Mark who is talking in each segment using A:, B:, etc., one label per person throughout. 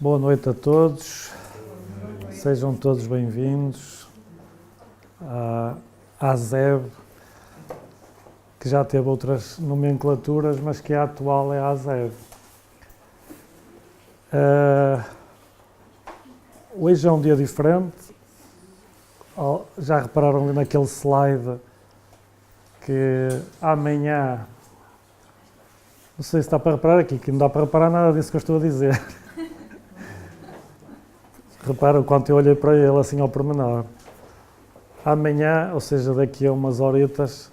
A: Boa noite a todos, sejam todos bem-vindos à ZEB, que já teve outras nomenclaturas, mas que a atual é a ZEB. Hoje é um dia diferente, já repararam ali naquele slide que amanhã, não sei se está para reparar aqui, que não dá para reparar nada disso que eu estou a dizer. Repara o quanto eu olhei para ele assim ao pormenor. Amanhã, ou seja, daqui a umas horitas,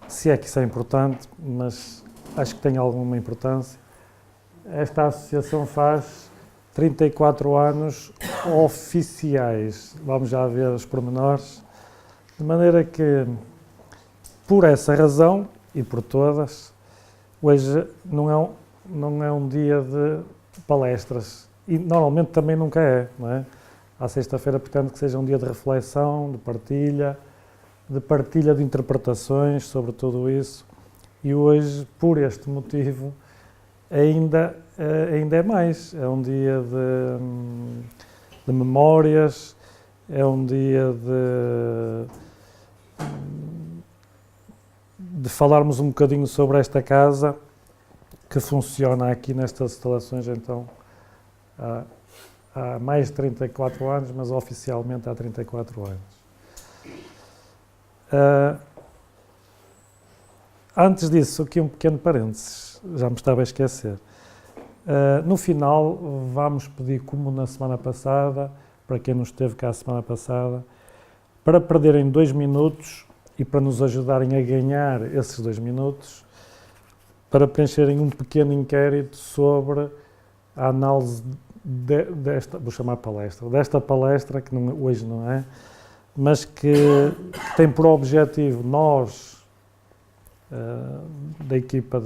A: se é que isso é importante, mas acho que tem alguma importância, esta associação faz 34 anos oficiais. Vamos já ver os pormenores. De maneira que, por essa razão, e por todas, hoje não é um dia de palestras. E normalmente também nunca é, não é? À sexta-feira, portanto, que seja um dia de reflexão, de partilha de interpretações sobre tudo isso. E hoje, por este motivo, ainda é mais. É um dia de memórias, é um dia de falarmos um bocadinho sobre esta casa que funciona aqui nestas instalações, então, há mais de 34 anos, mas oficialmente há 34 anos. Antes disso, aqui um pequeno parênteses, já me estava a esquecer. No final, vamos pedir, como na semana passada, para quem não esteve cá a semana passada, para perderem 2 minutos e para nos ajudarem a ganhar esses 2 minutos, para preencherem um pequeno inquérito sobre a análise desta, vou chamar palestra, desta palestra, que hoje não é, mas que tem por objetivo nós, da equipa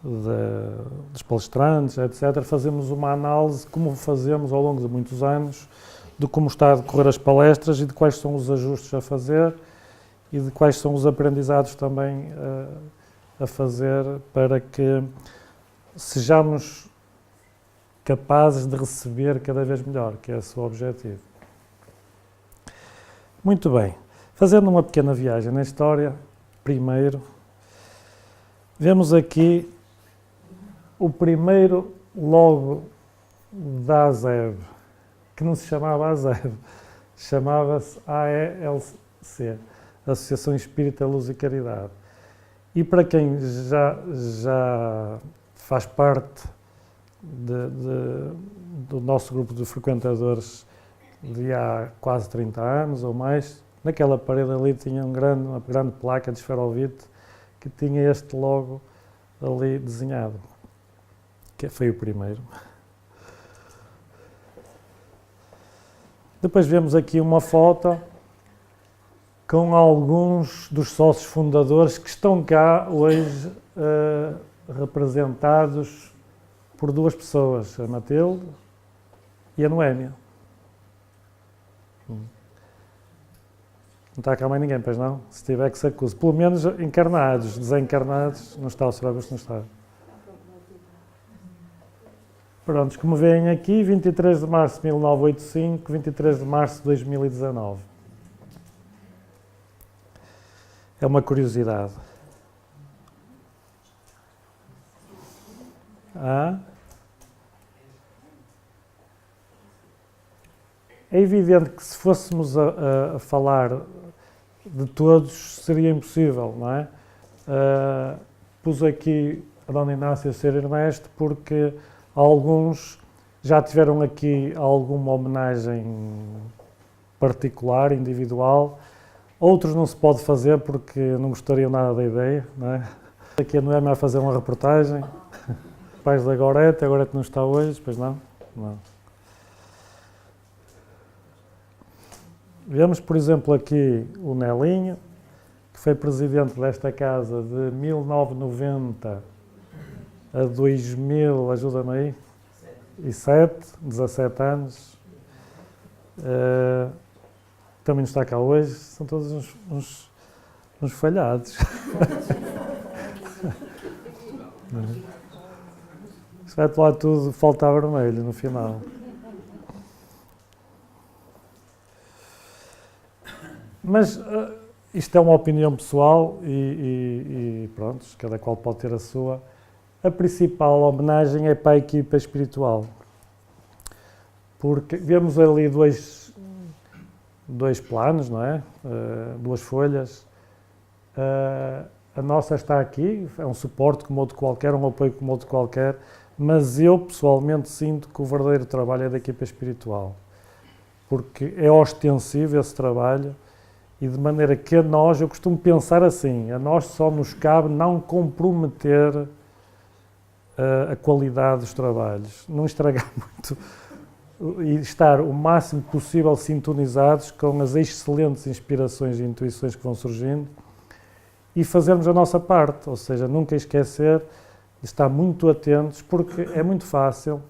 A: dos palestrantes, etc., fazemos uma análise, como fazemos ao longo de muitos anos, de como está a decorrer as palestras e de quais são os ajustes a fazer e de quais são os aprendizados também a fazer para que sejamos capazes de receber cada vez melhor, que é esse o objetivo. Muito bem, fazendo uma pequena viagem na história, primeiro, vemos aqui o primeiro logo da AZEB, que não se chamava AZEB, chamava-se AELC, Associação Espírita, Luz e Caridade. E para quem já faz parte do nosso grupo de frequentadores de há quase 30 anos ou mais, naquela parede ali tinha uma grande placa de esferovite que tinha este logo ali desenhado, que foi o primeiro. Depois vemos aqui uma foto com alguns dos sócios fundadores que estão cá hoje representados por 2 pessoas, a Matilde e a Noémia. Não está cá mais ninguém, pois não? Se tiver que se acuse. Pelo menos encarnados, desencarnados, não está, o Sr. Augusto não está. Prontos, como veem aqui, 23 de março de 1985, 23 de março de 2019. É uma curiosidade. É evidente que se fôssemos a falar de todos seria impossível, não é? Pus aqui a Dona Inácia e o Sr. Ernesto porque alguns já tiveram aqui alguma homenagem particular, individual, outros não se pode fazer porque não gostariam nada da ideia, não é? Aqui a Noémia a fazer uma reportagem, pais da Gorete não está hoje, pois não? Não. Vemos, por exemplo, aqui o Nelinho, que foi presidente desta casa de 1990 a 2000, ajuda-me aí, 17 anos. Também não está cá hoje, são todos uns falhados. Mete lá tudo, falta vermelho no final. Mas isto é uma opinião pessoal e pronto, cada qual pode ter a sua. A principal homenagem é para a equipa espiritual. Porque vemos ali dois planos, não é? Duas folhas. A nossa está aqui, é um suporte como outro qualquer, um apoio como outro qualquer, mas eu pessoalmente sinto que o verdadeiro trabalho é da equipa espiritual. Porque é ostensivo esse trabalho e de maneira que a nós, eu costumo pensar assim, a nós só nos cabe não comprometer a qualidade dos trabalhos, não estragar muito e estar o máximo possível sintonizados com as excelentes inspirações e intuições que vão surgindo e fazermos a nossa parte, ou seja, nunca esquecer de estar muito atentos, porque é muito fácil,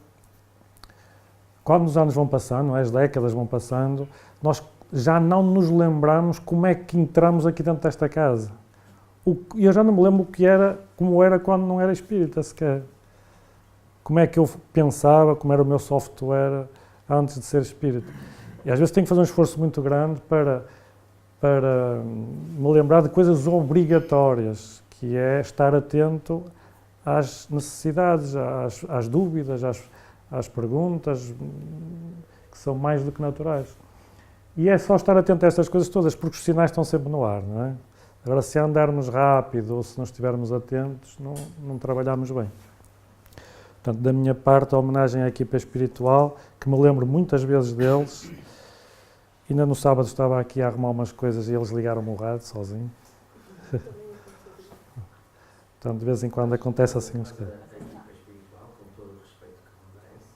A: quando os anos vão passando, as décadas vão passando, nós já não nos lembramos como é que entramos aqui dentro desta casa. E eu já não me lembro como era quando não era espírita sequer. Como é que eu pensava, como era o meu software antes de ser espírita. E às vezes tenho que fazer um esforço muito grande para me lembrar de coisas obrigatórias, que é estar atento às necessidades, às dúvidas, às perguntas, que são mais do que naturais. E é só estar atento a estas coisas todas, porque os sinais estão sempre no ar, não é? Agora, se andarmos rápido ou se não estivermos atentos, não trabalhamos bem. Portanto, da minha parte, a homenagem à equipa espiritual, que me lembro muitas vezes deles. Ainda no sábado estava aqui a arrumar umas coisas e eles ligaram-me o rádio sozinho. Portanto, de vez em quando acontece assim umas coisas.
B: A equipa espiritual, com todo o respeito que merece,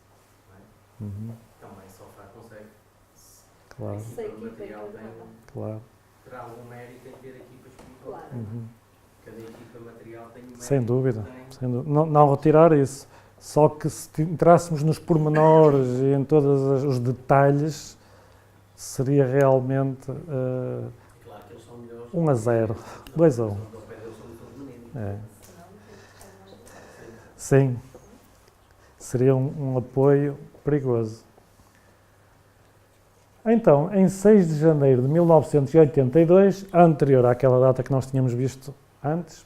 B: não é? Também só consegue.
A: Claro.
B: O material
A: Claro.
B: terá algum mérito em ter equipa espiritual.
C: Claro.
B: Cada equipa material tem um mérito.
A: Sem dúvida. Sem dúvida. Não retirar isso. Só que se entrássemos nos pormenores e em todos os detalhes, seria realmente
B: Claro que eles são melhores.
A: 1-0, 2-1. É. Sim. Seria um apoio perigoso. Então, em 6 de janeiro de 1982, anterior àquela data que nós tínhamos visto antes,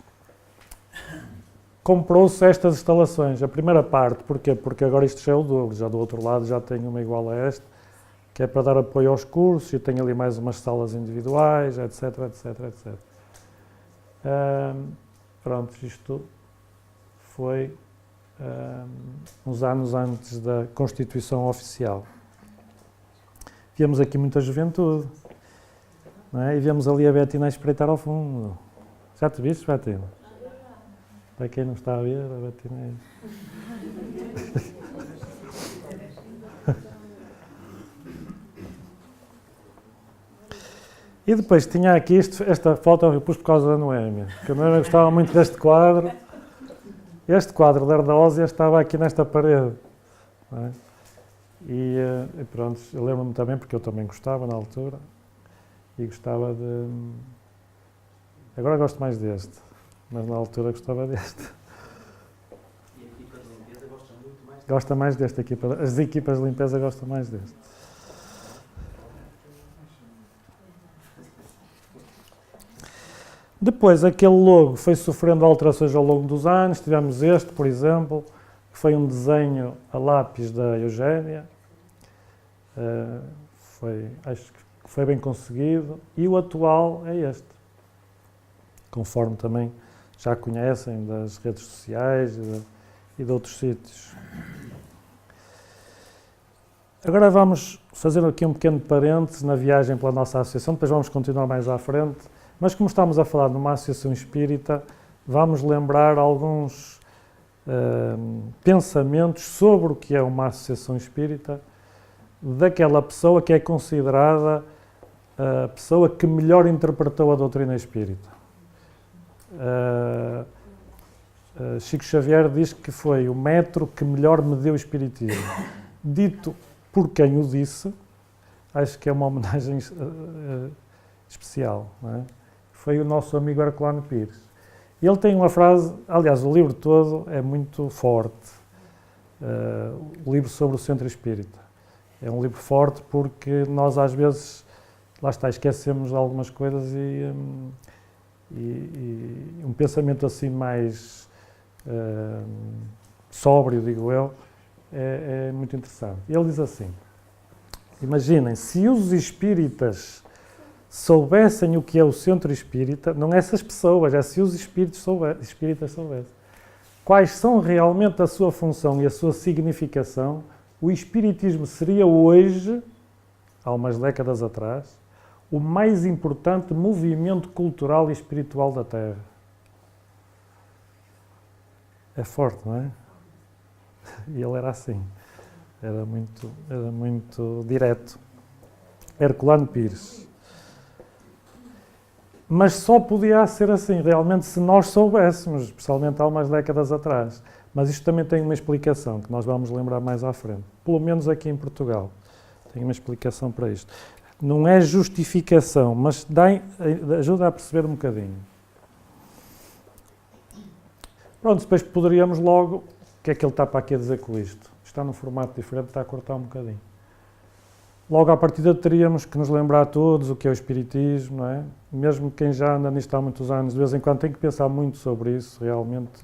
A: comprou-se estas instalações. A primeira parte, porquê? Porque agora isto já é o dobro, já do outro lado já tenho uma igual a esta, que é para dar apoio aos cursos, e tenho ali mais umas salas individuais, etc, etc, etc. Pronto, isto foi uns anos antes da Constituição Oficial. Víamos aqui muita juventude, não é? E víamos ali a Betina a espreitar ao fundo. Já te viste, Betina? Para quem não está a ver, a Betina é... E depois tinha aqui esta foto eu pus por causa da Noémia, que a Noémia gostava muito deste quadro. Este quadro da Ardósia estava aqui nesta parede. Não é? E pronto, eu lembro-me também, porque eu também gostava na altura, e gostava de... Agora gosto mais deste, mas na altura gostava deste.
B: E a equipa de limpeza gosta muito mais.
A: Gosta mais deste, as equipas de limpeza gostam mais deste. Depois, aquele logo foi sofrendo alterações ao longo dos anos. Tivemos este, por exemplo, que foi um desenho a lápis da Eugénia. Acho que foi bem conseguido. E o atual é este, conforme também já conhecem das redes sociais e de outros sítios. Agora vamos fazer aqui um pequeno parênteses na viagem pela nossa associação, depois vamos continuar mais à frente. Mas como estamos a falar de uma associação espírita, vamos lembrar alguns pensamentos sobre o que é uma associação espírita, daquela pessoa que é considerada a pessoa que melhor interpretou a doutrina espírita. Chico Xavier diz que foi o metro que melhor mediu o espiritismo. Dito por quem o disse, acho que é uma homenagem especial, não é? Foi o nosso amigo Herculano Pires. Ele tem uma frase, aliás, o livro todo é muito forte, o livro sobre o centro espírita. É um livro forte porque nós às vezes, lá está, esquecemos de algumas coisas e um pensamento assim mais sóbrio, digo eu, é muito interessante. Ele diz assim, imaginem, se os espíritas soubessem o que é o centro espírita, não é essas pessoas, é se os espíritas soubessem quais são realmente a sua função e a sua significação, o espiritismo seria hoje, há umas décadas atrás, o mais importante movimento cultural e espiritual da Terra. É forte, não é? E ele era assim, era muito direto. Herculano Pires. Mas só podia ser assim, realmente, se nós soubéssemos, especialmente há umas décadas atrás. Mas isto também tem uma explicação, que nós vamos lembrar mais à frente. Pelo menos aqui em Portugal. Tem uma explicação para isto. Não é justificação, mas ajuda a perceber um bocadinho. Pronto, depois poderíamos logo... O que é que ele está para aqui a dizer com isto? Está num formato diferente, está a cortar um bocadinho. Logo à partida teríamos que nos lembrar todos o que é o espiritismo, não é? Mesmo quem já anda nisto há muitos anos, de vez em quando tem que pensar muito sobre isso, realmente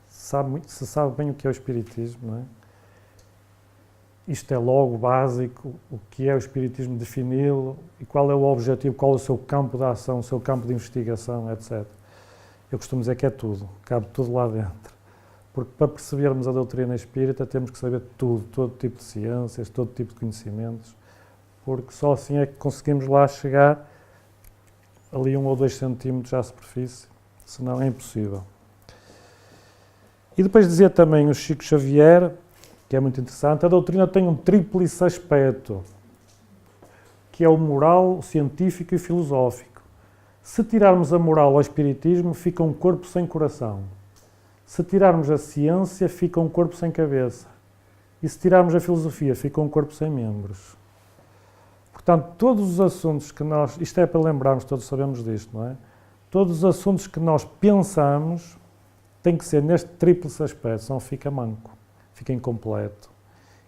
A: se sabe bem o que é o espiritismo, não é? Isto é logo básico, o que é o espiritismo, defini-lo e qual é o objetivo, qual é o seu campo de ação, o seu campo de investigação, etc. Eu costumo dizer que é tudo, cabe tudo lá dentro. Porque para percebermos a doutrina espírita temos que saber tudo, todo tipo de ciências, todo tipo de conhecimentos, porque só assim é que conseguimos lá chegar ali 1 ou 2 centímetros à superfície, senão é impossível. E depois dizia também o Chico Xavier, que é muito interessante, a doutrina tem um tríplice aspecto, que é o moral, o científico e o filosófico. Se tirarmos a moral ao espiritismo, fica um corpo sem coração. Se tirarmos a ciência, fica um corpo sem cabeça. E se tirarmos a filosofia, fica um corpo sem membros. Portanto, todos os assuntos que nós... Isto é para lembrarmos, todos sabemos disto, não é? Todos os assuntos que nós pensamos têm que ser neste tríplice aspecto, senão fica manco, fica incompleto.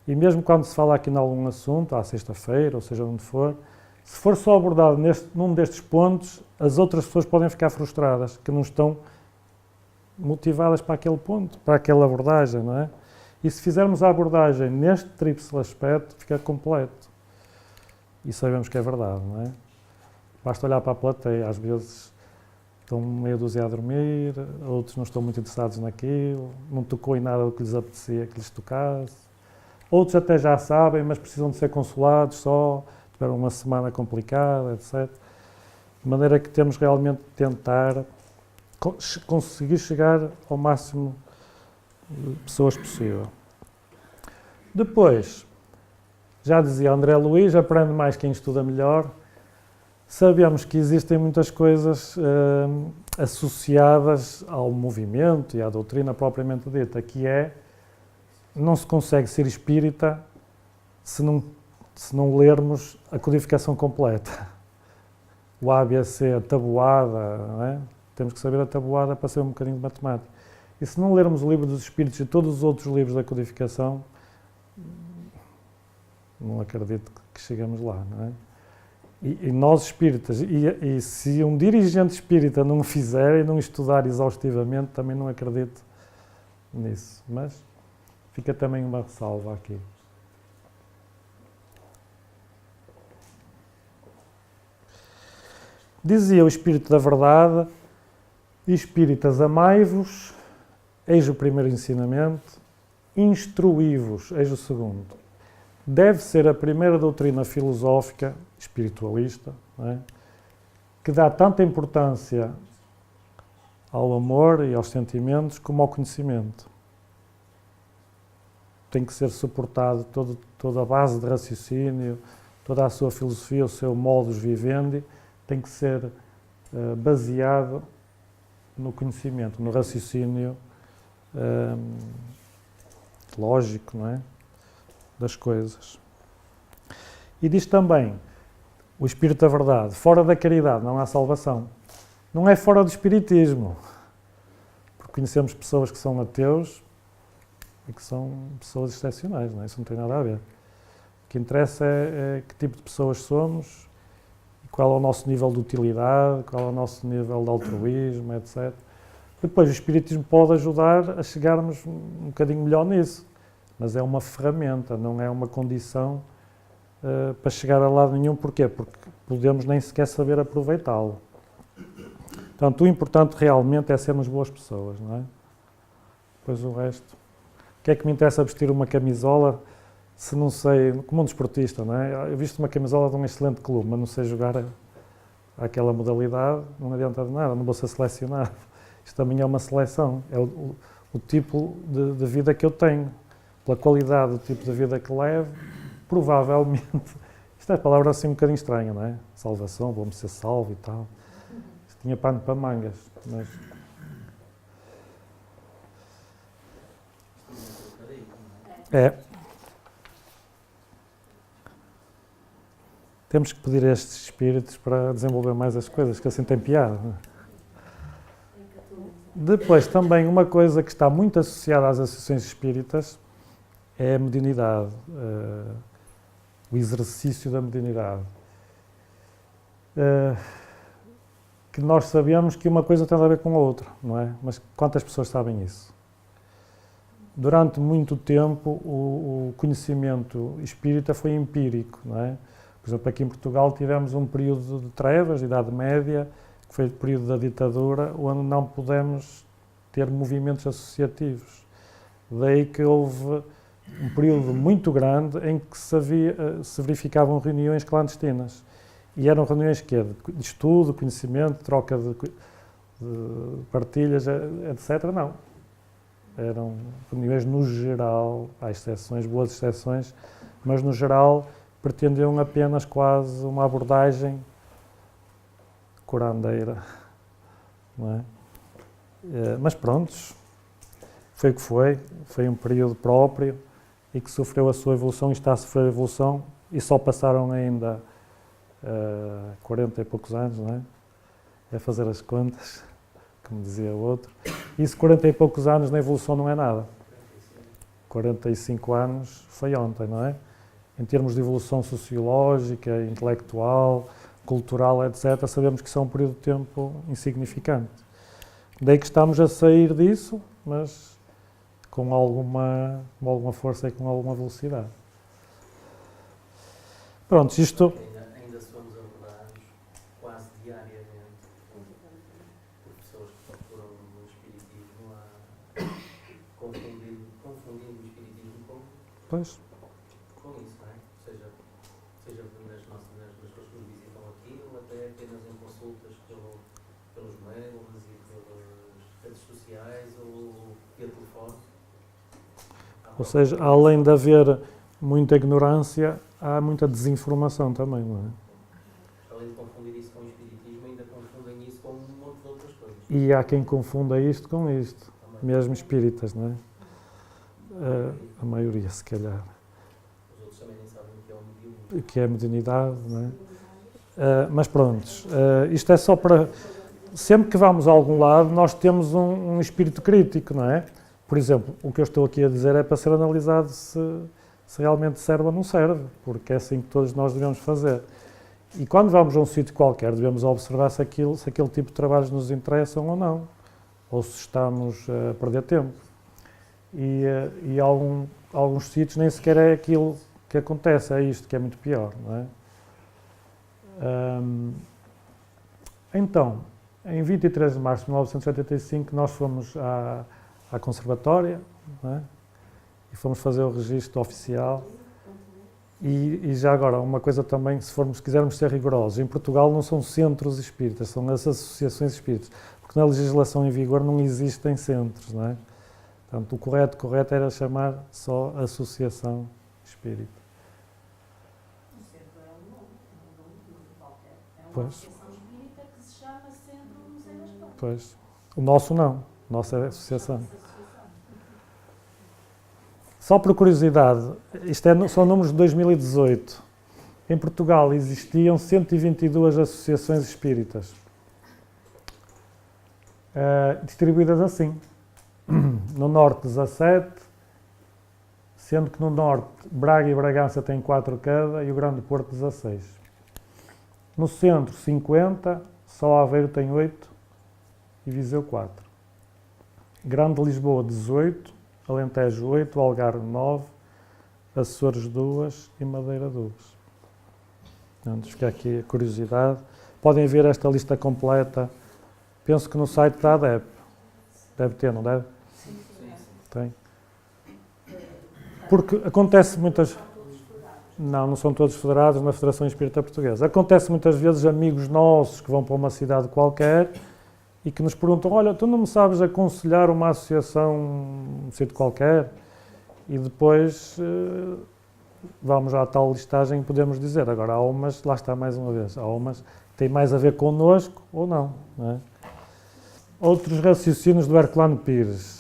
A: E mesmo quando se fala aqui em algum assunto, à sexta-feira, ou seja, onde for, se for só abordado num destes pontos, as outras pessoas podem ficar frustradas, que não estão motivadas para aquele ponto, para aquela abordagem, não é? E se fizermos a abordagem neste tríplice aspecto, fica completo. E sabemos que é verdade, não é? Basta olhar para a plateia, às vezes estão meia dúzia a dormir, outros não estão muito interessados naquilo, não tocou em nada do que lhes apetecia que lhes tocasse. Outros até já sabem, mas precisam de ser consolados só, tiveram uma semana complicada, etc. De maneira que temos realmente de tentar conseguir chegar ao máximo de pessoas possível. Depois, já dizia André Luiz, aprende mais quem estuda melhor. Sabemos que existem muitas coisas associadas ao movimento e à doutrina propriamente dita, que é, não se consegue ser espírita se não lermos a codificação completa. O ABC, a tabuada, não é? Temos que saber a tabuada para ser um bocadinho de matemática. E se não lermos o livro dos Espíritos e todos os outros livros da codificação, não acredito que chegamos lá, não é? E nós espíritas, e se um dirigente espírita não o fizer e não estudar exaustivamente, também não acredito nisso. Mas fica também uma ressalva aqui. Dizia o Espírito da Verdade: Espíritas, amai-vos, eis o primeiro ensinamento, instruí-vos, eis o segundo. Deve ser a primeira doutrina filosófica, espiritualista, não é? Que dá tanta importância ao amor e aos sentimentos como ao conhecimento. Tem que ser suportado toda a base de raciocínio, toda a sua filosofia, o seu modus vivendi, tem que ser baseado no conhecimento, no raciocínio lógico, não é? Das coisas. E diz também o Espírito da Verdade: fora da caridade não há salvação. Não é fora do espiritismo. Porque conhecemos pessoas que são ateus e que são pessoas excepcionais, não é? Isso não tem nada a ver. O que interessa é que tipo de pessoas somos, qual é o nosso nível de utilidade, qual é o nosso nível de altruísmo, etc. Depois o Espiritismo pode ajudar a chegarmos um bocadinho melhor nisso, mas é uma ferramenta, não é uma condição para chegar a lado nenhum. Porquê? Porque podemos nem sequer saber aproveitá-lo. Portanto, o importante realmente é sermos boas pessoas, não é? Depois o resto. O que é que me interessa vestir uma camisola se não sei, como um desportista, não é? Eu visto uma camisola de um excelente clube, mas não sei jogar aquela modalidade, não adianta de nada, não vou ser selecionado. Isto também é uma seleção, é o tipo de vida que eu tenho, pela qualidade do tipo de vida que levo, provavelmente, isto é palavra assim um bocadinho estranha, não é? Salvação, vou-me ser salvo e tal. Isto tinha pano para mangas, mas... É. Temos que pedir a estes espíritos para desenvolver mais as coisas, que assim tem piada. Depois, também, uma coisa que está muito associada às associações espíritas é a mediunidade, o exercício da mediunidade. Que nós sabemos que uma coisa tem a ver com a outra, não é? Mas quantas pessoas sabem isso? Durante muito tempo, o conhecimento espírita foi empírico, não é? Por exemplo, aqui em Portugal tivemos um período de trevas, de Idade Média, que foi o período da ditadura, onde não pudemos ter movimentos associativos. Daí que houve um período muito grande em que se verificavam reuniões clandestinas. E eram reuniões que de estudo, conhecimento, troca de partilhas, etc. Não. Eram reuniões no geral, há exceções, boas exceções, mas no geral pretendiam apenas quase uma abordagem curandeira, não é? Mas prontos, foi o que foi um período próprio e que sofreu a sua evolução e está a sofrer a evolução e só passaram ainda 40 e poucos anos, não é? É fazer as contas, como dizia o outro. Isso 40 e poucos anos na evolução não é nada. 45 anos foi ontem, não é? Em termos de evolução sociológica, intelectual, cultural, etc., sabemos que isso é um período de tempo insignificante. Daí que estamos a sair disso, mas com alguma força e com alguma velocidade. Pronto, isto...
B: Ainda somos abordados quase diariamente por pessoas que procuram no espiritismo confundindo o espiritismo com...
A: Pois.
B: Com isso, não é? Seja nas pessoas que nos visitam aqui, ou até apenas em consultas pelos mails e pelas redes sociais ou via telefone.
A: Ou seja, além de haver muita ignorância, há muita desinformação também, não é?
B: Além de confundir isso com o espiritismo, ainda confundem isso com um monte de outras coisas.
A: E há quem confunda isto com isto,
B: Também.
A: mesmo espíritas, não é? A maioria, se calhar.
B: Os outros também nem sabem o que é o mediunismo.
A: O que é a mediunidade, não é? Mas prontos, isto é só para... Sempre que vamos a algum lado, nós temos um espírito crítico, não é? Por exemplo, o que eu estou aqui a dizer é para ser analisado se realmente serve ou não serve, porque é assim que todos nós devemos fazer. E quando vamos a um sítio qualquer, devemos observar se aquele tipo de trabalhos nos interessam ou não, ou se estamos a perder tempo. E alguns sítios nem sequer é aquilo que acontece, é isto que é muito pior, não é? Então, em 23 de março de 1985, nós fomos à Conservatória, não é? E fomos fazer o registro oficial. E já agora, uma coisa também, se quisermos ser rigorosos, em Portugal não são centros espíritas, são as associações espíritas, porque na legislação em vigor não existem centros, não é? Portanto, o correto era chamar só Associação Espírita.
C: O centro é um nome qualquer. É uma
A: Pois.
C: associação espírita que se chama Centro não sei das quantas.
A: Pois. O nosso não, a nossa associação.
C: Chama-se associação.
A: Só por curiosidade, são números de 2018. Em Portugal existiam 122 associações espíritas, distribuídas assim. No Norte 17, sendo que no norte Braga e Bragança têm 4 cada e o Grande Porto 16. No centro 50, só Aveiro tem 8 e Viseu 4. Grande Lisboa 18, Alentejo 8, Algarve 9, Açores 2 e Madeira 2. Portanto, fica aqui a curiosidade. Podem ver esta lista completa, penso que no site da ADEP. Deve ter, não deve?
C: Sim, sim.
A: Tem. Porque acontece muitas... Não são todos federados na Federação Espírita Portuguesa. Acontece muitas vezes amigos nossos que vão para uma cidade qualquer e que nos perguntam, olha, tu não me sabes aconselhar uma associação, um sítio qualquer? E depois vamos à tal listagem e podemos dizer. Agora, há umas, lá está mais uma vez, há umas que têm mais a ver connosco ou não, não é? Outros raciocínios do Herculano Pires.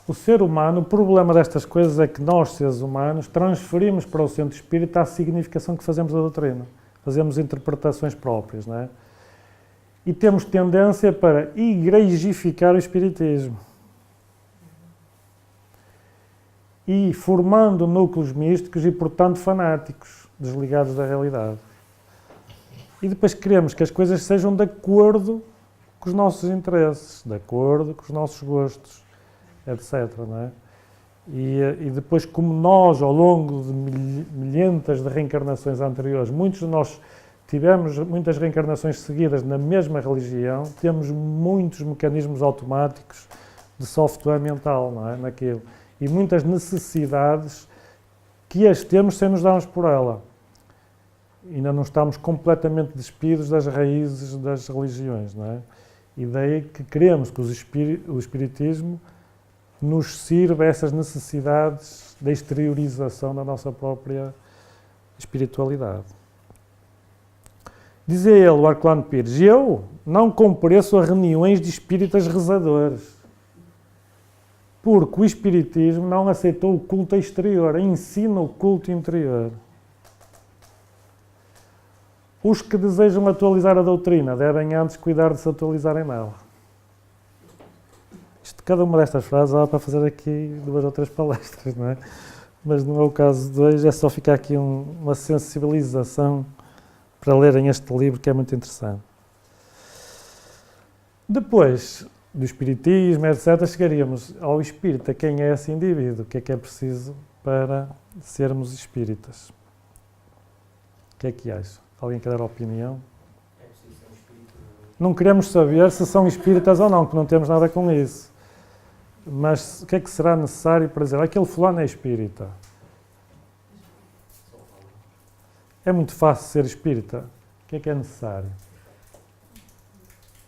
A: O ser humano, o problema destas coisas é que nós, seres humanos, transferimos para o centro espírita a significação que fazemos da doutrina. Fazemos interpretações próprias, não é? E temos tendência para igrejificar o espiritismo. E formando núcleos místicos e, portanto, fanáticos, desligados da realidade. E depois queremos que as coisas sejam de acordo com os nossos interesses, de acordo com os nossos gostos, etc. Não é? E depois, como nós, ao longo de milhentas de reencarnações anteriores, muitos de nós tivemos muitas reencarnações seguidas na mesma religião, temos muitos mecanismos automáticos de software mental, não é? Naquilo. E muitas necessidades que as temos sem nos darmos por ela. Ainda não estamos completamente despidos das raízes das religiões, não é? E daí que queremos que o Espiritismo nos sirva a essas necessidades da exteriorização da nossa própria espiritualidade. Dizia ele, o Herculano Pires, eu não compareço a reuniões de espíritas rezadores, porque o Espiritismo não aceitou o culto exterior, ensina o culto interior. Os que desejam atualizar a doutrina devem antes cuidar de se atualizarem nela. Cada uma destas frases dá para fazer aqui 2 ou 3 palestras, não é? Mas não é o caso de hoje, é só ficar aqui uma sensibilização para lerem este livro, que é muito interessante. Depois do Espiritismo, etc., chegaríamos ao espírita. Quem é esse indivíduo? O que é preciso para sermos espíritas? O que é que acha? Alguém quer dar opinião?
B: É preciso ser um espírito.
A: Não queremos saber se são espíritas ou não, que não temos nada com isso. Mas o que é que será necessário para dizer aquele fulano é espírita? É muito fácil ser espírita. O que é necessário?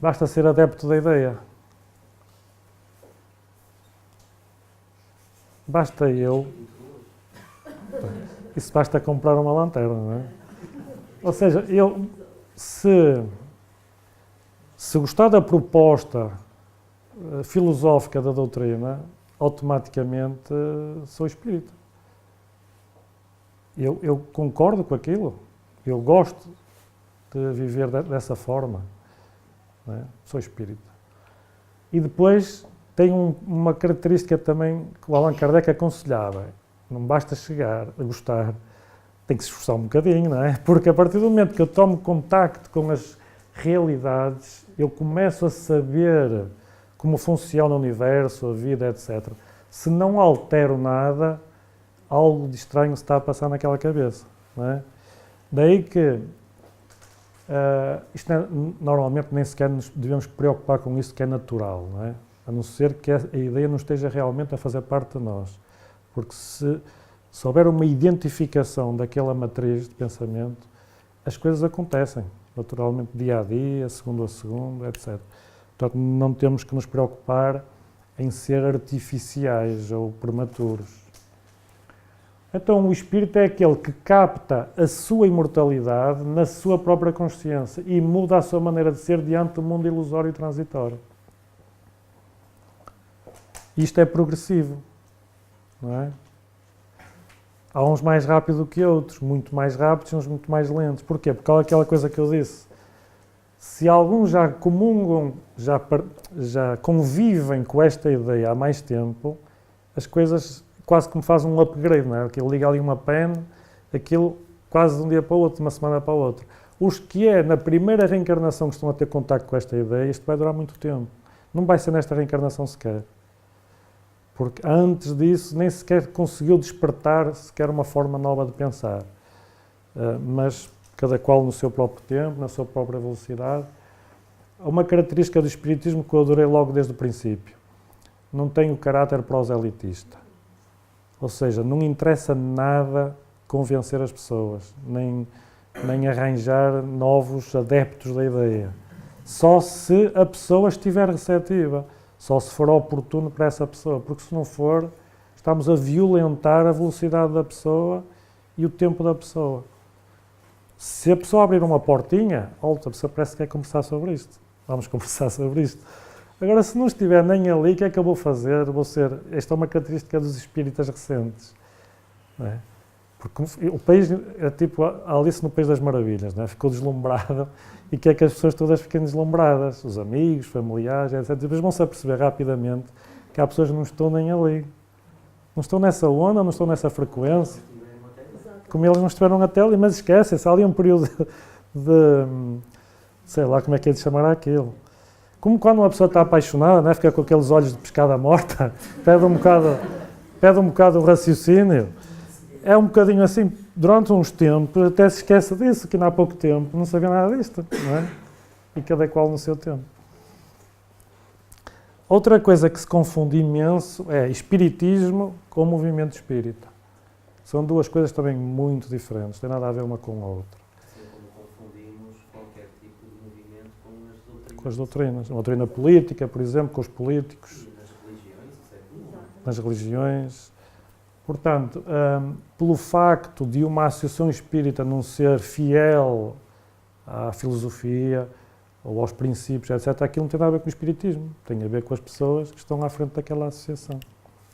A: Basta ser adepto da ideia. Basta eu. Isso basta comprar uma lanterna, não é? Ou seja, eu, se gostar da proposta filosófica da doutrina, automaticamente sou espírita. Eu concordo com aquilo. Eu gosto de viver dessa forma. Não é? Sou espírita. E depois tem uma característica também que o Allan Kardec aconselhava. Não basta chegar a gostar, tem que se esforçar um bocadinho, não é? Porque a partir do momento que eu tomo contacto com as realidades, eu começo a saber como funciona o universo, a vida, etc. Se não altero nada, algo de estranho se está a passar naquela cabeça, não é? Daí que isto normalmente nem sequer nos devemos preocupar com isso que é natural, não é? A não ser que a ideia não esteja realmente a fazer parte de nós. Porque se houver uma identificação daquela matriz de pensamento, as coisas acontecem, naturalmente, dia a dia, segundo a segundo, etc. Portanto, não temos que nos preocupar em ser artificiais ou prematuros. Então, o espírito é aquele que capta a sua imortalidade na sua própria consciência e muda a sua maneira de ser diante do mundo ilusório e transitório. Isto é progressivo, não é? Há uns mais rápidos que outros, muito mais rápidos e uns muito mais lentos. Porquê? Porque é aquela coisa que eu disse. Se alguns já comungam, já convivem com esta ideia há mais tempo, as coisas quase que me faz um upgrade, não é? Aquilo liga ali uma pen, aquilo quase de um dia para o outro, de uma semana para o outro. Os que é na primeira reencarnação que estão a ter contacto com esta ideia, isto vai durar muito tempo. Não vai ser nesta reencarnação sequer. Porque antes disso nem sequer conseguiu despertar sequer uma forma nova de pensar. Mas cada qual no seu próprio tempo, na sua própria velocidade. Uma característica do espiritismo que eu adorei logo desde o princípio. Não tem o caráter proselitista. Ou seja, não interessa nada convencer as pessoas, nem arranjar novos adeptos da ideia. Só se a pessoa estiver receptiva, só se for oportuno para essa pessoa, porque se não for, estamos a violentar a velocidade da pessoa e o tempo da pessoa. Se a pessoa abrir uma portinha, a pessoa parece que quer conversar sobre isto. Vamos conversar sobre isto. Agora, se não estiver nem ali, o que é que eu vou fazer? Esta é uma característica dos espíritas recentes. Não é? Porque o país é tipo a Alice no País das Maravilhas, não é? Ficou deslumbrado e quer que as pessoas todas fiquem deslumbradas, os amigos, familiares, etc. Depois vão-se aperceber rapidamente que há pessoas que não estão nem ali. Não estão nessa onda, não estão nessa frequência. Como eles não estiveram até ali, mas esquecem-se, há ali um período de sei lá como é que é de chamar aquilo. Como quando uma pessoa está apaixonada, não é? Fica com aqueles olhos de pescada morta, perde um bocado o raciocínio. É um bocadinho assim, durante uns tempos, até se esquece disso, que ainda há pouco tempo não sabia nada disto, não é? E cada qual no seu tempo. Outra coisa que se confunde imenso é espiritismo com movimento espírita. São duas coisas também muito diferentes, não tem nada a ver uma com a outra.
B: Assim como confundimos qualquer tipo de movimento com as doutrinas.
A: Com as doutrinas. Uma doutrina política, por exemplo, com os políticos.
B: E nas religiões, isso é comum.
A: Nas religiões. Portanto, pelo facto de uma associação espírita não ser fiel à filosofia ou aos princípios, etc., aquilo não tem nada a ver com o espiritismo. Tem a ver com as pessoas que estão à frente daquela associação.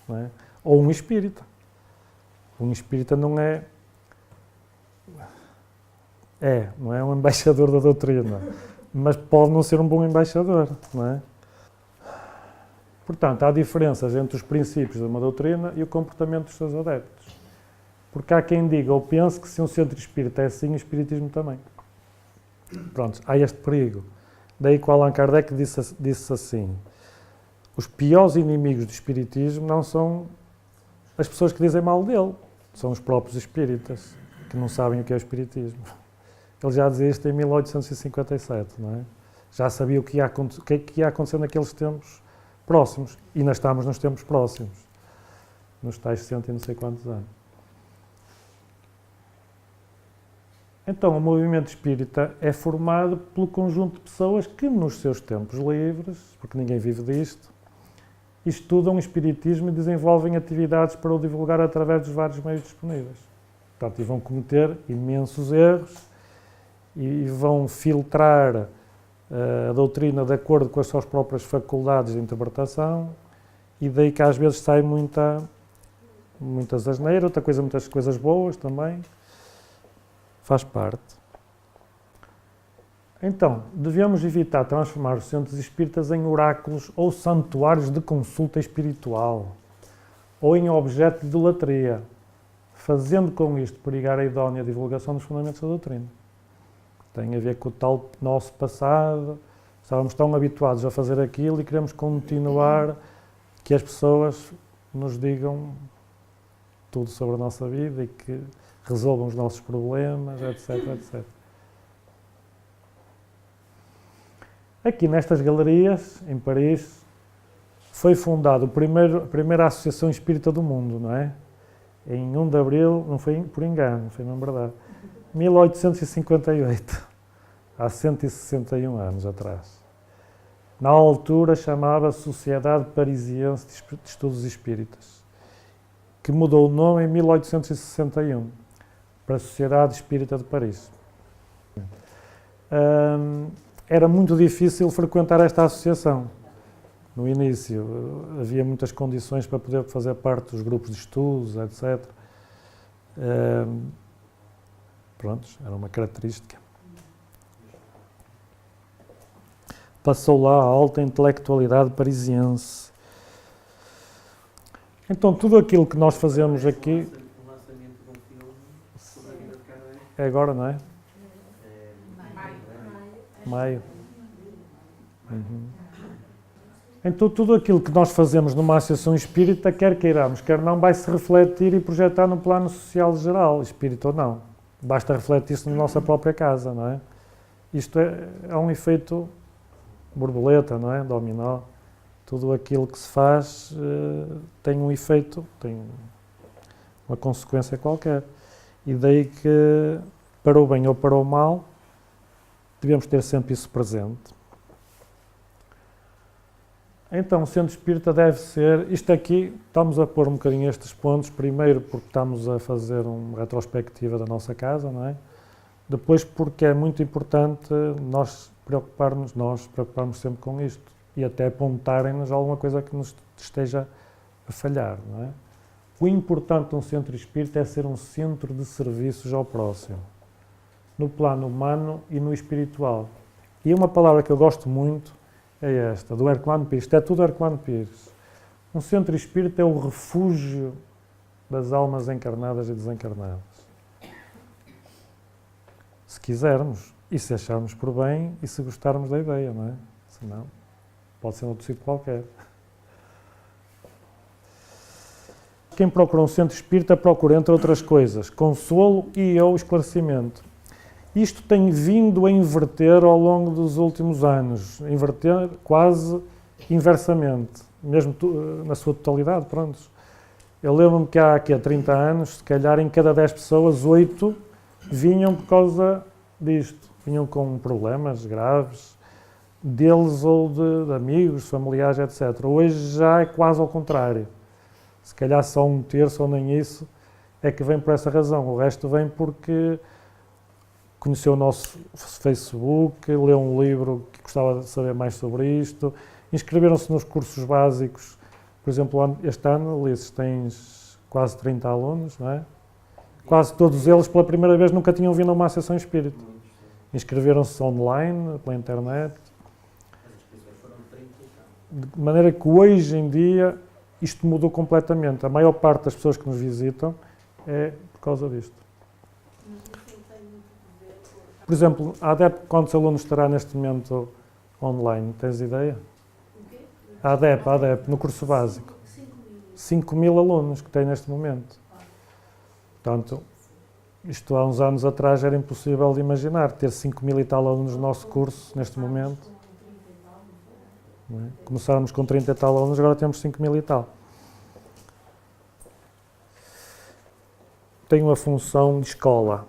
A: Não é? Ou um espírita. Um espírita não é um embaixador da doutrina, mas pode não ser um bom embaixador, não é? Portanto, há diferenças entre os princípios de uma doutrina e o comportamento dos seus adeptos. Porque há quem diga ou pense que se um centro espírita é assim, o espiritismo também. Pronto, há este perigo. Daí que o Allan Kardec disse assim, os piores inimigos do espiritismo não são as pessoas que dizem mal dele, são os próprios espíritas, que não sabem o que é o espiritismo. Ele já dizia isto em 1857, não é? Já sabia o que ia acontecer naqueles tempos próximos, e ainda estamos nos tempos próximos, nos tais 100 e não sei quantos anos. Então, o movimento espírita é formado pelo conjunto de pessoas que, nos seus tempos livres, porque ninguém vive disto, estudam o espiritismo e desenvolvem atividades para o divulgar através dos vários meios disponíveis. Portanto, e vão cometer imensos erros e vão filtrar a doutrina de acordo com as suas próprias faculdades de interpretação, e daí que às vezes sai muitas asneiras, outra coisa, muitas coisas boas também, faz parte. Então, devemos evitar transformar os centros espíritas em oráculos ou santuários de consulta espiritual, ou em objeto de idolatria, fazendo com isto perigar a idónea divulgação dos fundamentos da doutrina. Tem a ver com o tal nosso passado, estávamos tão habituados a fazer aquilo e queremos continuar que as pessoas nos digam tudo sobre a nossa vida e que resolvam os nossos problemas, etc, etc. Aqui nestas galerias, em Paris, foi fundada a primeira Associação Espírita do Mundo, não é? Em 1 de Abril, não foi por engano, foi mesmo verdade, 1858, há 161 anos atrás. Na altura chamava-se Sociedade Parisiense de Estudos Espíritas, que mudou o nome em 1861 para a Sociedade Espírita de Paris. Era muito difícil frequentar esta associação. No início havia muitas condições para poder fazer parte dos grupos de estudos, etc. Prontos, era uma característica. Passou lá a alta intelectualidade parisiense. Então, tudo aquilo que nós fazemos aqui,
B: O lançamento de um filme sobre a vida de Kardec
A: é agora, não é?
B: é
A: Maio. Uhum. Então, tudo aquilo que nós fazemos numa associação espírita, quer queiramos, quer não, vai se refletir e projetar no plano social geral, espírita ou não. Basta refletir isso na nossa própria casa, não é? Isto é um efeito borboleta, não é? Dominó. Tudo aquilo que se faz tem um efeito, tem uma consequência qualquer. E daí que, para o bem ou para o mal, devemos ter sempre isso presente. Então, o centro espírita deve ser, isto aqui, estamos a pôr um bocadinho estes pontos, primeiro porque estamos a fazer uma retrospectiva da nossa casa, não é? Depois porque é muito importante nós preocuparmos sempre com isto e até apontarem-nos alguma coisa que nos esteja a falhar, não é? O importante de um centro espírita é ser um centro de serviços ao próximo, no plano humano e no espiritual. E uma palavra que eu gosto muito é esta, do Herculano Pires. Isto é tudo Herculano Pires. Um centro espírita é o refúgio das almas encarnadas e desencarnadas. Se quisermos, e se acharmos por bem, e se gostarmos da ideia, não é? Se não, pode ser outro sítio qualquer. Quem procura um centro espírita procura, entre outras coisas, consolo e ou esclarecimento. Isto tem vindo a inverter ao longo dos últimos anos, inverter quase inversamente, mesmo na sua totalidade, pronto. Eu lembro-me que há 30 anos, se calhar em cada 10 pessoas, 8 vinham por causa disto, vinham com problemas graves, deles ou de amigos, familiares, etc. Hoje já é quase ao contrário. Se calhar só um terço ou nem isso é que vem por essa razão, o resto vem porque conheceu o nosso Facebook, leu um livro que gostava de saber mais sobre isto, inscreveram-se nos cursos básicos. Por exemplo, este ano, Ulisses, tens quase 30 alunos, não é? Quase todos eles, pela primeira vez, nunca tinham vindo a uma associação espírita. Inscreveram-se online, pela internet.
B: As inscrições foram 30 e tal.
A: De maneira que hoje em dia isto mudou completamente. A maior parte das pessoas que nos visitam é por causa disto. Por exemplo, a ADEP, quantos alunos estará neste momento online? Tens ideia? A ADEP, no curso básico. 5.000 alunos que tem neste momento. Portanto, isto há uns anos atrás era impossível de imaginar, ter 5.000 e tal alunos no nosso curso neste momento. Não é? Começámos com 30 e tal alunos, agora temos 5.000 e tal. Tem uma função de escola.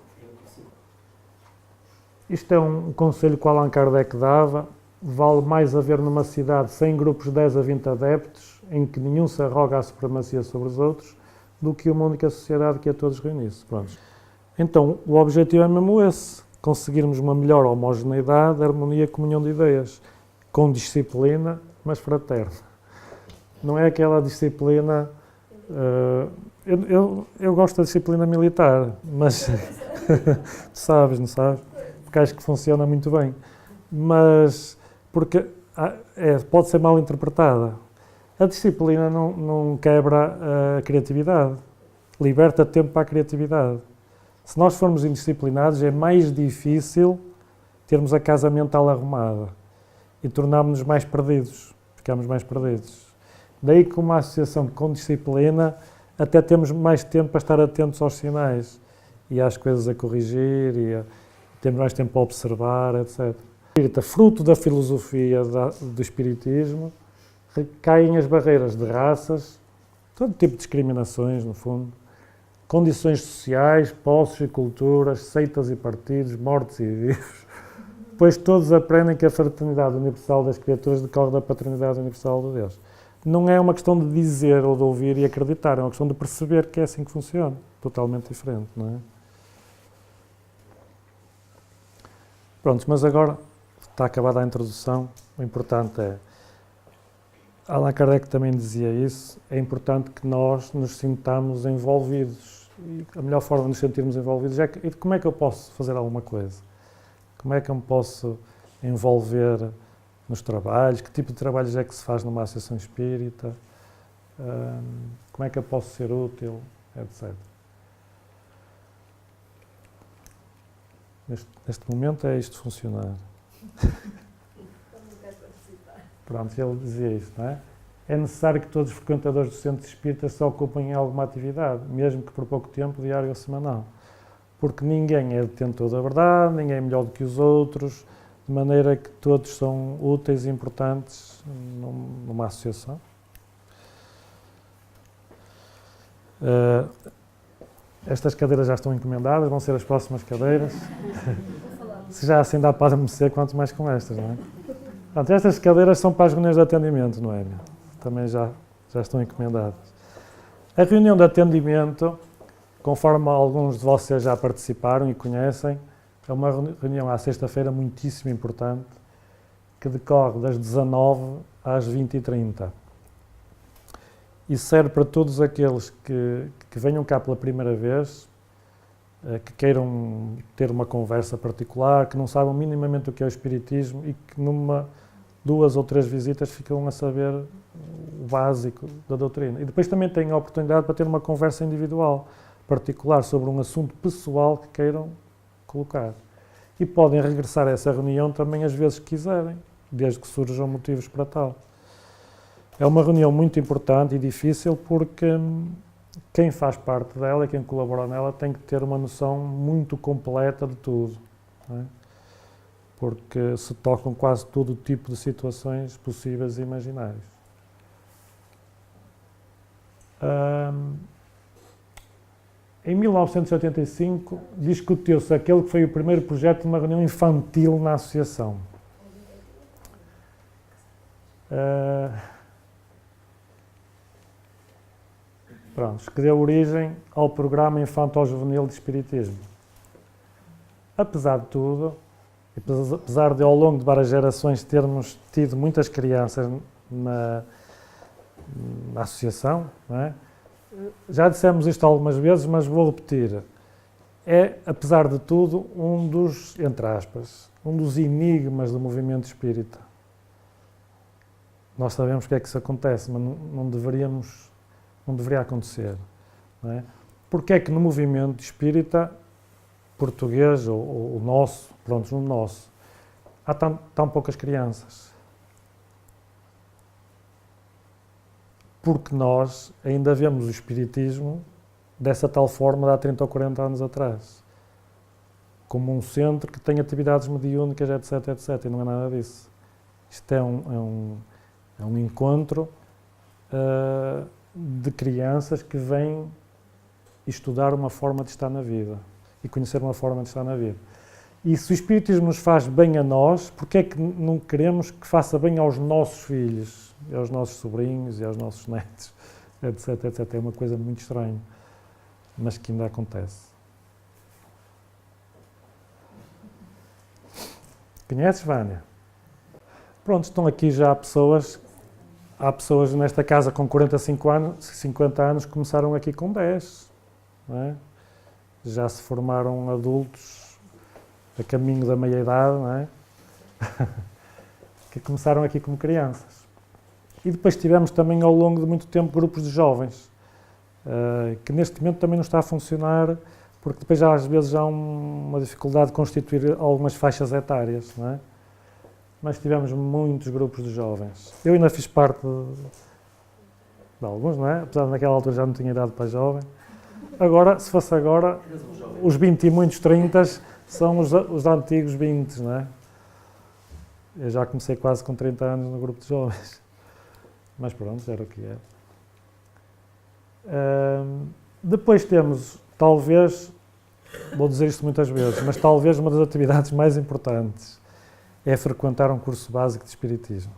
A: Isto é um conselho que o Allan Kardec dava. Vale mais haver numa cidade 100 grupos de 10 a 20 adeptos, em que nenhum se arroga a supremacia sobre os outros, do que uma única sociedade que a todos reunisse. Pronto. Então, o objetivo é mesmo esse, conseguirmos uma melhor homogeneidade, harmonia e comunhão de ideias, com disciplina, mas fraterna. Não é aquela disciplina... eu gosto da disciplina militar, mas tu sabes, não sabes? Porque acho que funciona muito bem. Mas, porque pode ser mal interpretada. A disciplina não quebra a criatividade, liberta tempo para a criatividade. Se nós formos indisciplinados, é mais difícil termos a casa mental arrumada e tornarmos-nos mais perdidos, ficamos mais perdidos. Daí que uma associação com disciplina até temos mais tempo para estar atentos aos sinais e às coisas a corrigir e temos mais tempo para observar, etc. Fruto da filosofia do espiritismo, recaem as barreiras de raças, todo tipo de discriminações, no fundo, condições sociais, posses e culturas, seitas e partidos, mortos e vivos, pois todos aprendem que a fraternidade universal das criaturas decorre da paternidade universal de Deus. Não é uma questão de dizer ou de ouvir e acreditar, é uma questão de perceber que é assim que funciona, totalmente diferente, não é? Pronto, mas agora está acabada a introdução, o importante é, Allan Kardec também dizia isso, é importante que nós nos sintamos envolvidos. E a melhor forma de nos sentirmos envolvidos é como é que eu posso fazer alguma coisa? Como é que eu me posso envolver nos trabalhos? Que tipo de trabalhos é que se faz numa associação espírita? como é que eu posso ser útil, etc. Neste momento é isto funcionar. Pronto, ele dizia isso, não é? É necessário que todos os frequentadores dos centros espíritas se ocupem em alguma atividade, mesmo que por pouco tempo, diário ou semanal. Porque ninguém é detentor da verdade, ninguém é melhor do que os outros, de maneira que todos são úteis e importantes numa associação. Estas cadeiras já estão encomendadas, vão ser as próximas cadeiras. Se já assim dá para adormecer, quanto mais com estas, não é? Portanto, estas cadeiras são para as reuniões de atendimento, não é? Também já estão encomendadas. A reunião de atendimento, conforme alguns de vocês já participaram e conhecem, é uma reunião à sexta-feira muitíssimo importante, que decorre das 19 às 20h30. E serve para todos aqueles que venham cá pela primeira vez, que queiram ter uma conversa particular, que não saibam minimamente o que é o Espiritismo e que numa 2 ou 3 visitas ficam a saber o básico da doutrina. E depois também têm a oportunidade para ter uma conversa individual, particular, sobre um assunto pessoal que queiram colocar. E podem regressar a essa reunião também às vezes que quiserem, desde que surjam motivos para tal. É uma reunião muito importante e difícil porque quem faz parte dela e quem colabora nela tem que ter uma noção muito completa de tudo, não é? Porque se tocam quase todo o tipo de situações possíveis e imaginárias. Em 1985, discutiu-se aquele que foi o primeiro projeto de uma reunião infantil na associação. Pronto, que deu origem ao programa Infanto-Juvenil de Espiritismo. Apesar de tudo, apesar de ao longo de várias gerações termos tido muitas crianças na associação, não é? Já dissemos isto algumas vezes, mas vou repetir. É, apesar de tudo, um dos, entre aspas, um dos enigmas do movimento espírita. Nós sabemos que é que isso acontece, mas não deveria acontecer, não é? Porque é que no movimento espírita português, ou o nosso, pronto, no nosso, há tão poucas crianças? Porque nós ainda vemos o espiritismo dessa tal forma de há 30 ou 40 anos atrás, como um centro que tem atividades mediúnicas, etc, etc, e não é nada disso. Isto é um encontro de crianças que vêm estudar uma forma de estar na vida e conhecer uma forma de estar na vida. E se o Espiritismo nos faz bem a nós, porque é que não queremos que faça bem aos nossos filhos, e aos nossos sobrinhos e aos nossos netos, etc, etc. É uma coisa muito estranha, mas que ainda acontece. Conheces, Vânia? Pronto, estão aqui já pessoas. Há pessoas nesta casa com 45 anos, 50 anos que começaram aqui com 10, não é? Já se formaram adultos a caminho da meia-idade, não é? Que começaram aqui como crianças. E depois tivemos também ao longo de muito tempo grupos de jovens, que neste momento também não está a funcionar, porque depois já às vezes há uma dificuldade de constituir algumas faixas etárias, não é? Mas tivemos muitos grupos de jovens. Eu ainda fiz parte de alguns, não é? Apesar de naquela altura já não tinha idade para jovem. Agora, se fosse agora, os 20 e muitos 30 são os antigos 20, não é? Eu já comecei quase com 30 anos no grupo de jovens. Mas pronto, era o que é. Depois temos, talvez, vou dizer isto muitas vezes, mas talvez uma das atividades mais importantes é frequentar um curso básico de Espiritismo.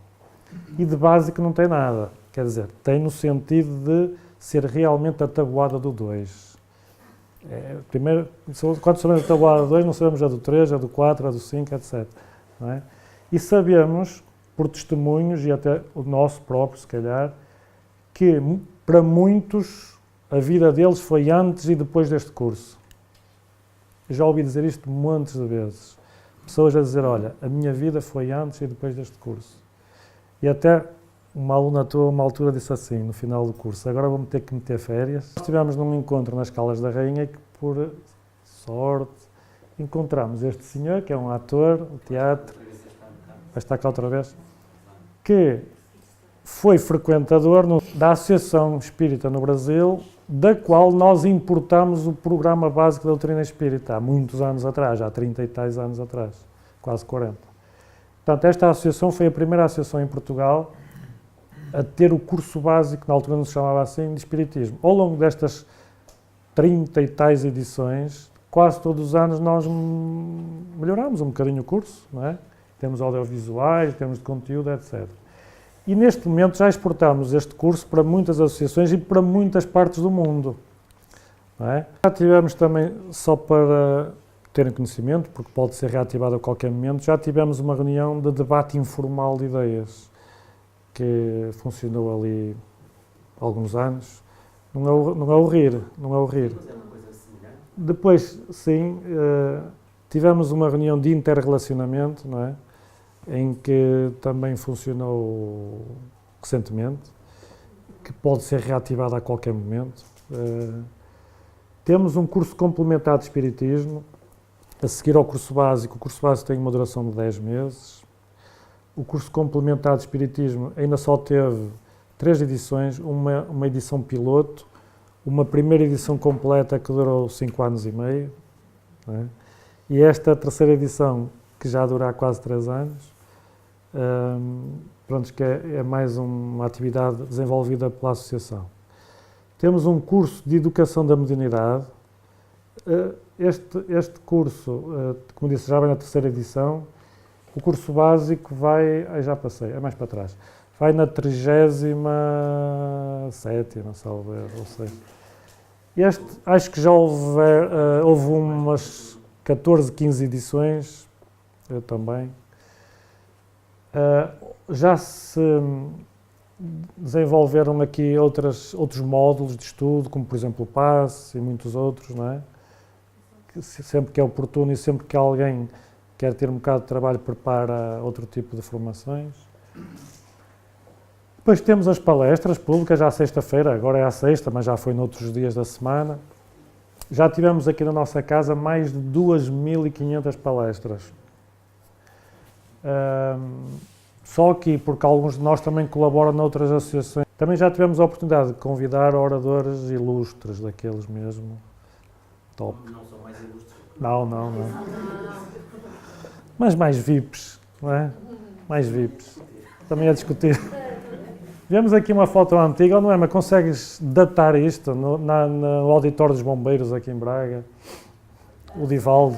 A: E de básico não tem nada. Quer dizer, tem no sentido de ser realmente a tabuada do 2. Primeiro, quando sabemos a tabuada do 2, não sabemos a do 3, a do 4, a do 5, etc. Não é? E sabemos, por testemunhos, e até o nosso próprio, se calhar, que para muitos a vida deles foi antes e depois deste curso. Eu já ouvi dizer isto montes de vezes. Pessoas a dizer, olha, a minha vida foi antes e depois deste curso. E até uma aluna tua, a uma altura, disse assim, no final do curso: agora vou ter que meter férias. Nós estivemos num encontro nas Caldas da Rainha que, por sorte, encontramos este senhor, que é um ator de teatro, vai estar cá outra vez, que foi frequentador da Associação Espírita no Brasil, da qual nós importámos o programa básico da doutrina espírita, há muitos anos atrás, há 30 e tais anos atrás, quase 40. Portanto, esta associação foi a primeira associação em Portugal a ter o curso básico, na altura não se chamava assim, de Espiritismo. Ao longo destas 30 e tais edições, quase todos os anos nós melhorámos um bocadinho o curso, não é? Temos audiovisuais, temos de conteúdo, etc. E neste momento já exportamos este curso para muitas associações e para muitas partes do mundo, não é? Já tivemos também, só para terem conhecimento, porque pode ser reativado a qualquer momento, já tivemos uma reunião de debate informal de ideias, que funcionou ali há alguns anos. Não é o rir.
B: Mas é uma coisa semelhante?
A: Depois, sim, tivemos uma reunião de interrelacionamento, não é? Em que também funcionou recentemente, que pode ser reativado a qualquer momento. Temos um curso complementar de Espiritismo, a seguir ao curso básico. O curso básico tem uma duração de 10 meses. O curso complementar de Espiritismo ainda só teve 3 edições, uma edição piloto, uma primeira edição completa que durou 5 anos e meio, não é? E esta terceira edição, que já dura há quase 3 anos, pronto, que é mais uma atividade desenvolvida pela Associação. Temos um curso de Educação da Mediunidade. Este curso, como disse, já vai na terceira edição. O curso básico vai, já passei, é mais para trás, vai na 37ª, salvo erro, ou seja. Este, acho que já houve umas 14, 15 edições, eu também. Já se desenvolveram aqui outros módulos de estudo, como por exemplo o PASS e muitos outros, não é? Que sempre que é oportuno e sempre que alguém quer ter um bocado de trabalho, prepara outro tipo de formações. Depois temos as palestras públicas, já à sexta-feira, agora é à sexta, mas já foi noutros dias da semana. Já tivemos aqui na nossa casa mais de 2.500 palestras. Só aqui, porque alguns de nós também colaboram noutras associações. Também já tivemos a oportunidade de convidar oradores ilustres, daqueles mesmo, top.
B: Não são mais ilustres?
A: Não. Mas mais VIPs, não é? Mais VIPs. Também a discutir. Vemos aqui uma foto antiga, não é? Mas consegues datar isto no auditório dos bombeiros aqui em Braga? O Divaldo.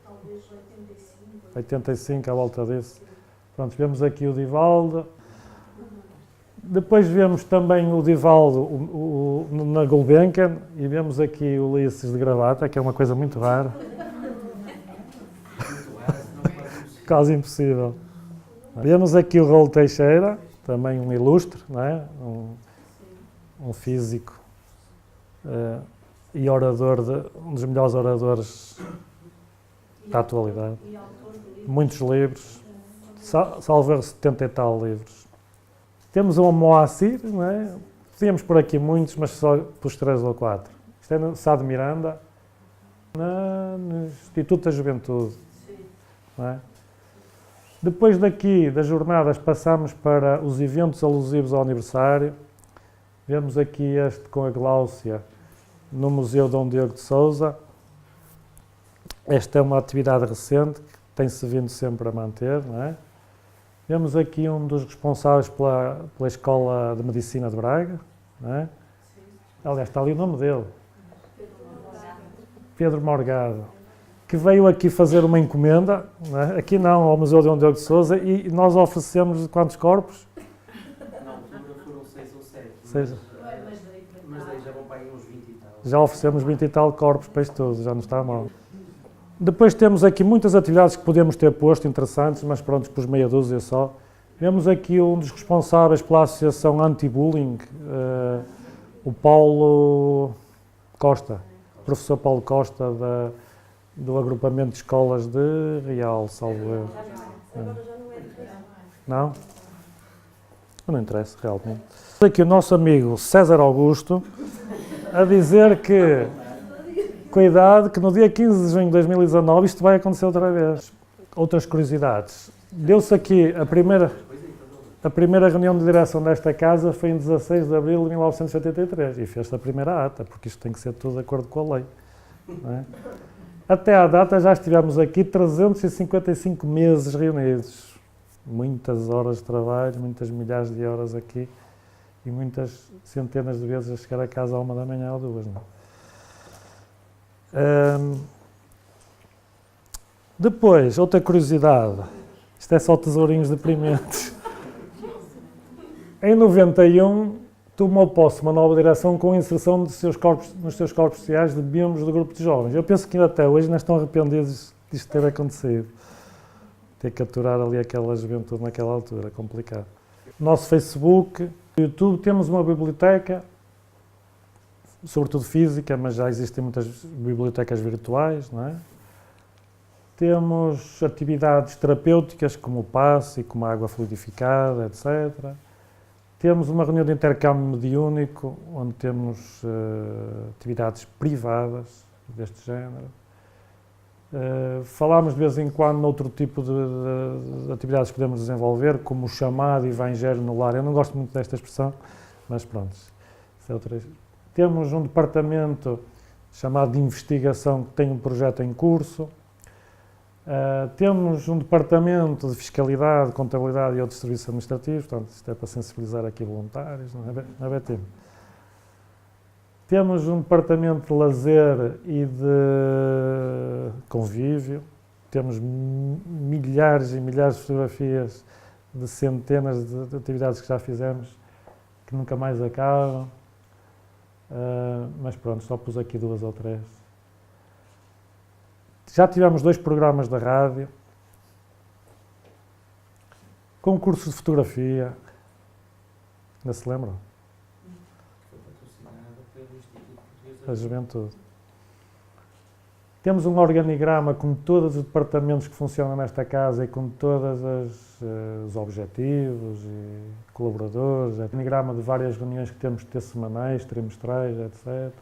C: Talvez 85.
A: 85, à volta disso. Pronto, vemos aqui o Divaldo. Depois vemos também o Divaldo na Gulbenkian e vemos aqui o Ulisses de gravata, que é uma coisa muito rara. Quase impossível. Vemos aqui o Raul Teixeira, também um ilustre, não é? Um físico e orador, um dos melhores oradores da atualidade.
C: E autor de livros.
A: Muitos livros, salvo erro 70 e tal livros. Temos o Moacir, não é? Podíamos por aqui muitos, mas só pelos 3 ou 4. Isto é no Sá de Miranda, no Instituto da Juventude. Não é? Depois daqui, das jornadas, passamos para os eventos alusivos ao aniversário. Vemos aqui este com a Gláucia no Museu Dom Diogo de Sousa. Esta é uma atividade recente que tem-se vindo sempre a manter, não é? Vemos aqui um dos responsáveis pela Escola de Medicina de Braga, não é? Aliás, está ali o nome dele. Pedro Morgado, que veio aqui fazer uma encomenda, não é? Aqui não, ao Museu Dom Diogo de Sousa, e nós oferecemos quantos corpos?
B: Na altura foram 6 ou 7.
A: Seis.
B: Mas daí já vão para aí uns 20 e tal.
A: Já oferecemos 20 e tal corpos para isto tudo, já não está mal. Depois temos aqui muitas atividades que podemos ter posto, interessantes, mas pronto, por meia dúzia só. Vemos aqui um dos responsáveis pela Associação Anti-Bullying, o Paulo Costa, o professor Paulo Costa, do agrupamento de escolas de Real, salvo erro.
C: Agora já não é de
A: Não? Mas não interessa, realmente. Aqui o nosso amigo César Augusto a dizer que, cuidado, que no dia 15 de junho de 2019 isto vai acontecer outra vez. Outras curiosidades. Deu-se aqui a primeira reunião de direção desta casa foi em 16 de abril de 1983 e fez-se a primeira ata, porque isto tem que ser tudo de acordo com a lei. Não é? Até à data já estivemos aqui 355 meses reunidos. Muitas horas de trabalho, muitas milhares de horas aqui e muitas centenas de vezes a chegar a casa à 1h ou 2h. Não é? Depois, outra curiosidade. Isto é só tesourinhos deprimentes. Em 91, tomou posse uma nova direção com a inserção nos seus corpos sociais de membros do grupo de jovens. Eu penso que ainda até hoje não estão arrependidos disto ter acontecido. Ter que aturar ali aquela juventude naquela altura, complicado. Nosso Facebook, no YouTube, temos uma biblioteca, sobretudo física, mas já existem muitas bibliotecas virtuais, não é? Temos atividades terapêuticas como o passe e como a água fluidificada, etc. Temos uma reunião de intercâmbio mediúnico, onde temos atividades privadas deste género. Falámos de vez em quando noutro tipo de atividades que podemos desenvolver, como o chamado Evangelho no Lar. Eu não gosto muito desta expressão, mas pronto. Isso é outra. Temos um departamento chamado de investigação que tem um projeto em curso. Temos um departamento de fiscalidade, contabilidade e outros serviços administrativos, portanto, isto é para sensibilizar aqui voluntários, não é BT. Temos um departamento de lazer e de convívio, temos milhares e milhares de fotografias de centenas de atividades que já fizemos, que nunca mais acabam, mas pronto, só pus aqui 2 ou 3. Já tivemos 2 programas da rádio, concurso de fotografia, ainda se lembram?
B: Foi patrocinado pelo Instituto Português
A: A juventude. Temos um organigrama com todos os departamentos que funcionam nesta casa e com todos os objetivos e colaboradores, organigrama de várias reuniões que temos de ter semanais, trimestrais, etc.